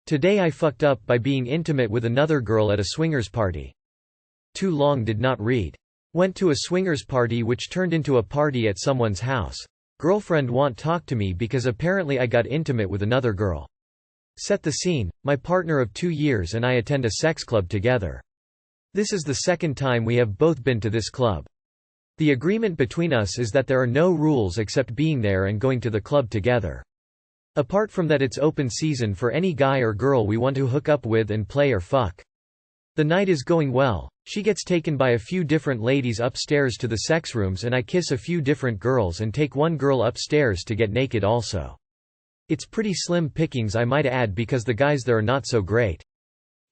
Today I fucked up by being intimate with another girl at a swingers party. Too long did not read. Went to a swingers party which turned into a party at someone's house. Girlfriend won't talk to me because apparently I got intimate with another girl. Set the scene, my partner of 2 years and I attend a sex club together. This is the second time we have both been to this club. The agreement between us is that there are no rules except being there and going to the club together. Apart from that, it's open season for any guy or girl we want to hook up with and play or fuck. The night is going well. She gets taken by a few different ladies upstairs to the sex rooms and I kiss a few different girls and take one girl upstairs to get naked also. It's pretty slim pickings, I might add, because the guys there are not so great.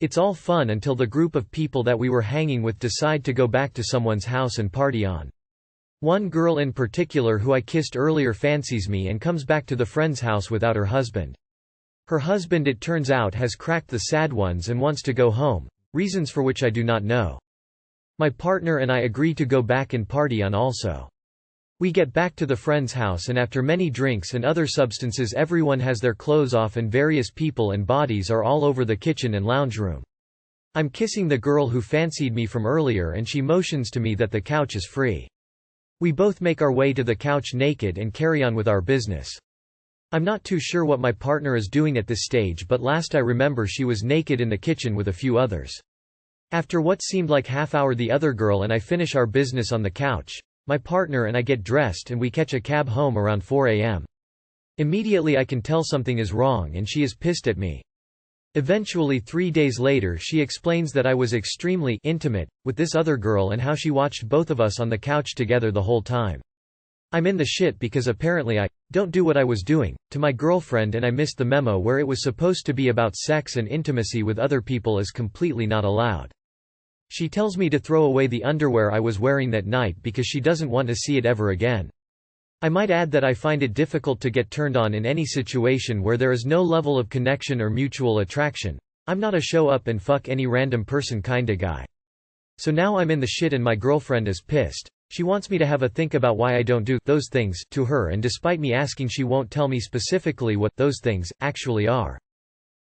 It's all fun until the group of people that we were hanging with decide to go back to someone's house and party on. One girl in particular who I kissed earlier fancies me and comes back to the friend's house without her husband. Her husband, it turns out, has cracked the sad ones and wants to go home, reasons for which I do not know. My partner and I agree to go back and party on also. We get back to the friend's house and after many drinks and other substances everyone has their clothes off and various people and bodies are all over the kitchen and lounge room. I'm kissing the girl who fancied me from earlier and she motions to me that the couch is free. We both make our way to the couch naked and carry on with our business. I'm not too sure what my partner is doing at this stage, but last I remember she was naked in the kitchen with a few others. After what seemed like half-hour the other girl and I finish our business on the couch. My partner and I get dressed and we catch a cab home around 4 a.m. Immediately I can tell something is wrong and she is pissed at me. Eventually 3 days later she explains that I was extremely intimate with this other girl and how she watched both of us on the couch together the whole time. I'm in the shit because apparently I don't do what I was doing to my girlfriend and I missed the memo where it was supposed to be about sex and intimacy with other people is completely not allowed. She tells me to throw away the underwear I was wearing that night because she doesn't want to see it ever again. I might add that I find it difficult to get turned on in any situation where there is no level of connection or mutual attraction. I'm not a show up and fuck any random person kinda guy. So now I'm in the shit and my girlfriend is pissed. She wants me to have a think about why I don't do those things to her, and despite me asking she won't tell me specifically what those things actually are.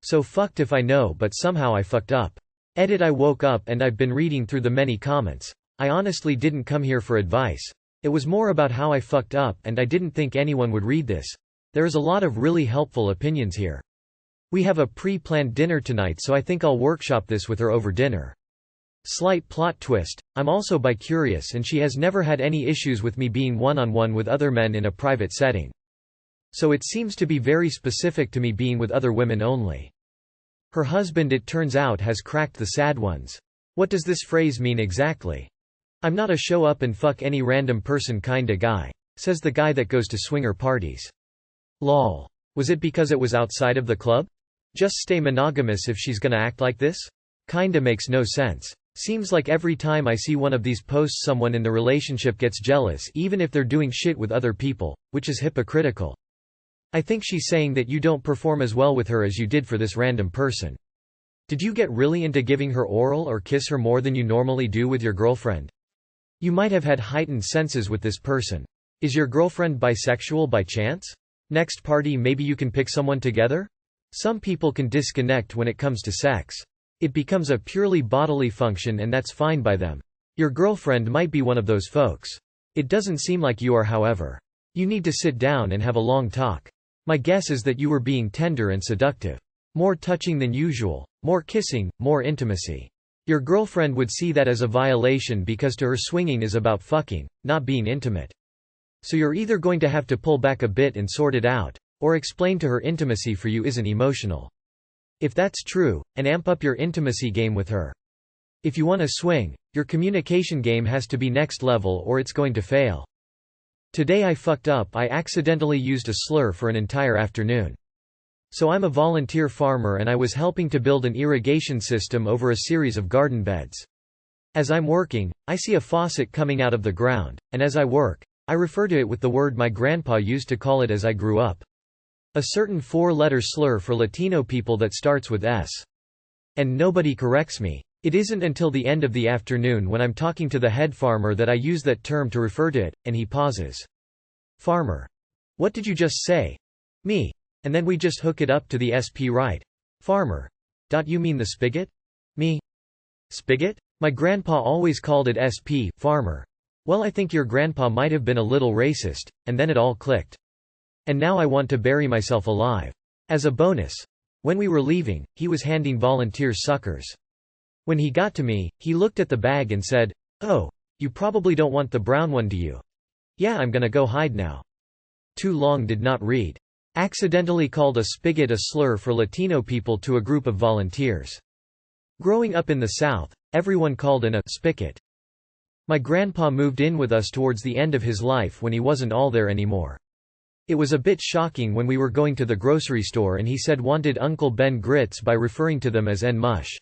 So fucked if I know, but somehow I fucked up. Edit. I woke up and I've been reading through the many comments. I honestly didn't come here for advice. It was more about how I fucked up and I didn't think anyone would read this. There is a lot of really helpful opinions here. We have a pre-planned dinner tonight so I think I'll workshop this with her over dinner. Slight plot twist, I'm also bi-curious and she has never had any issues with me being one-on-one with other men in a private setting. So it seems to be very specific to me being with other women only. Her husband, it turns out, has cracked the sad ones. What does this phrase mean exactly? I'm not a show up and fuck any random person kinda guy, says the guy that goes to swinger parties. Lol. Was it because it was outside of the club? Just stay monogamous if she's gonna act like this? Kinda makes no sense. Seems like every time I see one of these posts someone in the relationship gets jealous even if they're doing shit with other people, which is hypocritical. I think she's saying that you don't perform as well with her as you did for this random person. Did you get really into giving her oral or kiss her more than you normally do with your girlfriend? You might have had heightened senses with this person. Is your girlfriend bisexual by chance? Next party maybe you can pick someone together? Some people can disconnect when it comes to sex. It becomes a purely bodily function and that's fine by them. Your girlfriend might be one of those folks. It doesn't seem like you are, however. You need to sit down and have a long talk. My guess is that you were being tender and seductive. More touching than usual, more kissing, more intimacy. Your girlfriend would see that as a violation because to her swinging is about fucking, not being intimate. So you're either going to have to pull back a bit and sort it out, or explain to her intimacy for you isn't emotional. If that's true, and amp up your intimacy game with her. If you want to swing, your communication game has to be next level or it's going to fail. Today I fucked up. I accidentally used a slur for an entire afternoon. So I'm a volunteer farmer and I was helping to build an irrigation system over a series of garden beds. As I'm working, I see a faucet coming out of the ground, and as I work, I refer to it with the word my grandpa used to call it as I grew up. A certain 4-letter slur for Latino people that starts with S. And nobody corrects me. It isn't until the end of the afternoon when I'm talking to the head farmer that I use that term to refer to it, and he pauses. Farmer. What did you just say? Me. And then we just hook it up to the SP, right? Farmer. You mean the spigot? Me? Spigot? My grandpa always called it SP, farmer. Well, I think your grandpa might have been a little racist, and then it all clicked. And now I want to bury myself alive. As a bonus. When we were leaving, he was handing volunteers suckers. When he got to me, he looked at the bag and said, "Oh, you probably don't want the brown one, do you?" "Yeah, I'm gonna go hide now." Too long did not read. Accidentally called a spigot a slur for Latino people to a group of volunteers. Growing up in the South, everyone called an a spigot. My grandpa moved in with us towards the end of his life when he wasn't all there anymore. It was a bit shocking when we were going to the grocery store and he said wanted Uncle Ben grits by referring to them as N mush.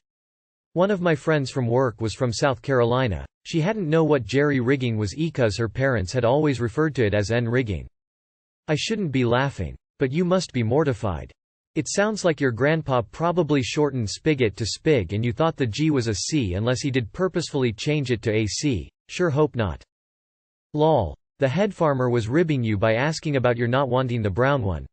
One of my friends from work was from South Carolina. She hadn't know what jerry rigging was because her parents had always referred to it as N rigging. I shouldn't be laughing. But you must be mortified. It sounds like your grandpa probably shortened spigot to spig and you thought the G was a C unless he did purposefully change it to AC. Sure hope not. Lol. The head farmer was ribbing you by asking about your not wanting the brown one.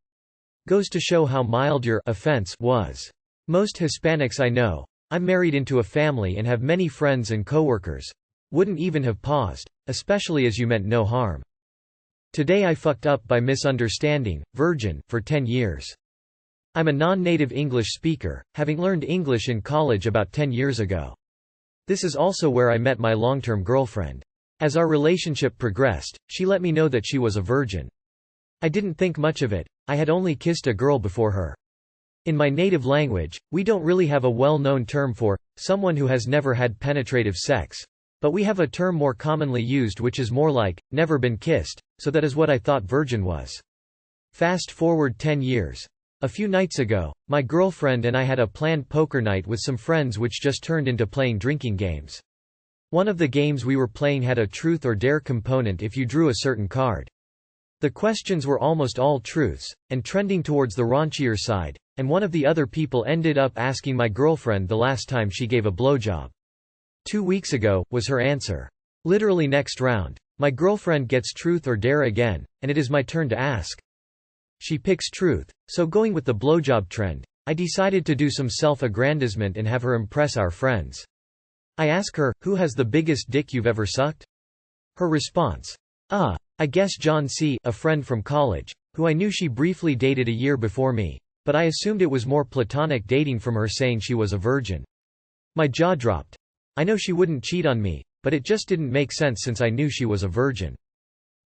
Goes to show how mild your offense was. Most Hispanics I know. I'm married into a family and have many friends and coworkers. Wouldn't even have paused, especially as you meant no harm. Today I fucked up by misunderstanding, virgin, for 10 years. I'm a non-native English speaker, having learned English in college about 10 years ago. This is also where I met my long-term girlfriend. As our relationship progressed, she let me know that she was a virgin. I didn't think much of it, I had only kissed a girl before her. In my native language, we don't really have a well-known term for someone who has never had penetrative sex. But we have a term more commonly used which is more like, never been kissed, so that is what I thought virgin was. Fast forward 10 years. A few nights ago, my girlfriend and I had a planned poker night with some friends which just turned into playing drinking games. One of the games we were playing had a truth or dare component if you drew a certain card. The questions were almost all truths, and trending towards the raunchier side, and one of the other people ended up asking my girlfriend the last time she gave a blowjob. 2 weeks ago, was her answer. Literally next round. My girlfriend gets truth or dare again, and it is my turn to ask. She picks truth, so going with the blowjob trend, I decided to do some self-aggrandizement and have her impress our friends. I ask her, who has the biggest dick you've ever sucked? Her response. I guess John C., a friend from college, who I knew she briefly dated a year before me, but I assumed it was more platonic dating from her saying she was a virgin. My jaw dropped. I know she wouldn't cheat on me, but it just didn't make sense since I knew she was a virgin.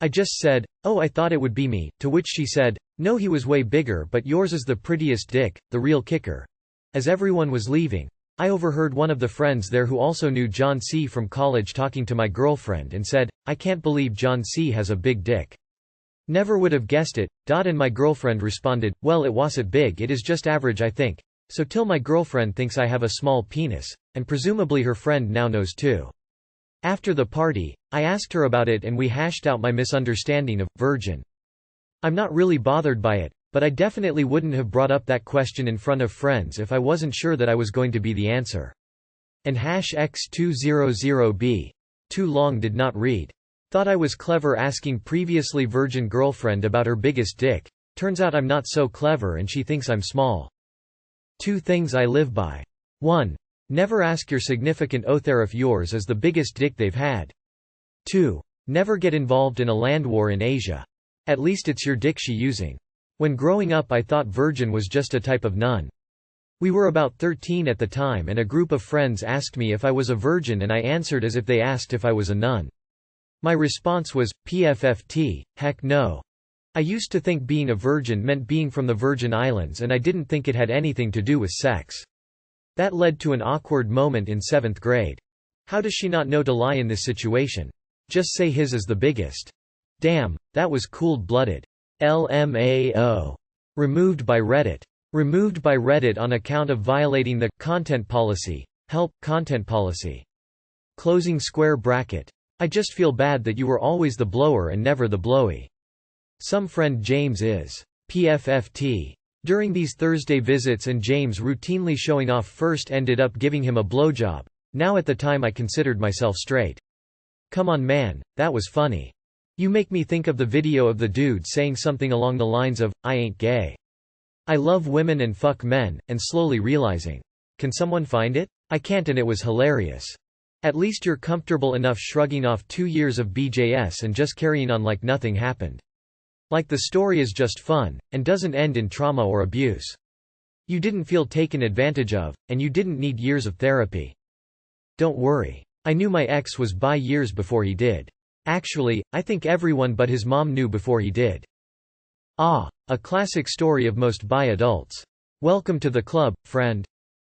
I just said, "Oh, I thought it would be me," to which she said, "No, he was way bigger, but yours is the prettiest dick, the real kicker." As everyone was leaving, I overheard one of the friends there who also knew John C. from college talking to my girlfriend and said, "I can't believe John C. has a big dick." Never would have guessed it. And my girlfriend responded, "Well, it wasn't big, it is just average, I think. So till my girlfriend thinks I have a small penis, and presumably her friend now knows too." After the party, I asked her about it and we hashed out my misunderstanding of virgin. I'm not really bothered by it, but I definitely wouldn't have brought up that question in front of friends if I wasn't sure that I was going to be the answer. And #X200B. Too long did not read. Thought I was clever asking previously virgin girlfriend about her biggest dick. Turns out I'm not so clever and she thinks I'm small. 2 things I live by. 1. Never ask your significant other if yours is the biggest dick they've had. 2. Never get involved in a land war in Asia. At least it's your dick she using. When growing up I thought virgin was just a type of nun. We were about 13 at the time and a group of friends asked me if I was a virgin and I answered as if they asked if I was a nun. My response was, PFFT, heck no. I used to think being a virgin meant being from the Virgin Islands and I didn't think it had anything to do with sex. That led to an awkward moment in 7th grade. How does she not know to lie in this situation? Just say his is the biggest. Damn, that was cold-blooded. LMAO. Removed by Reddit. Removed by Reddit on account of violating the content policy. Help, content policy. Closing square bracket. I just feel bad that you were always the blower and never the blowy. Some friend James is. PFFT. During these Thursday visits and James routinely showing off first ended up giving him a blowjob. Now at the time I considered myself straight. Come on man, that was funny. You make me think of the video of the dude saying something along the lines of, I ain't gay. I love women and fuck men, and slowly realizing, can someone find it? I can't, and it was hilarious. At least you're comfortable enough shrugging off 2 years of BJS and just carrying on like nothing happened. Like the story is just fun, and doesn't end in trauma or abuse. You didn't feel taken advantage of, and you didn't need years of therapy. Don't worry. I knew my ex was bi years before he did. Actually, I think everyone but his mom knew before he did. Ah, a classic story of most bi adults. Welcome to the club, friend.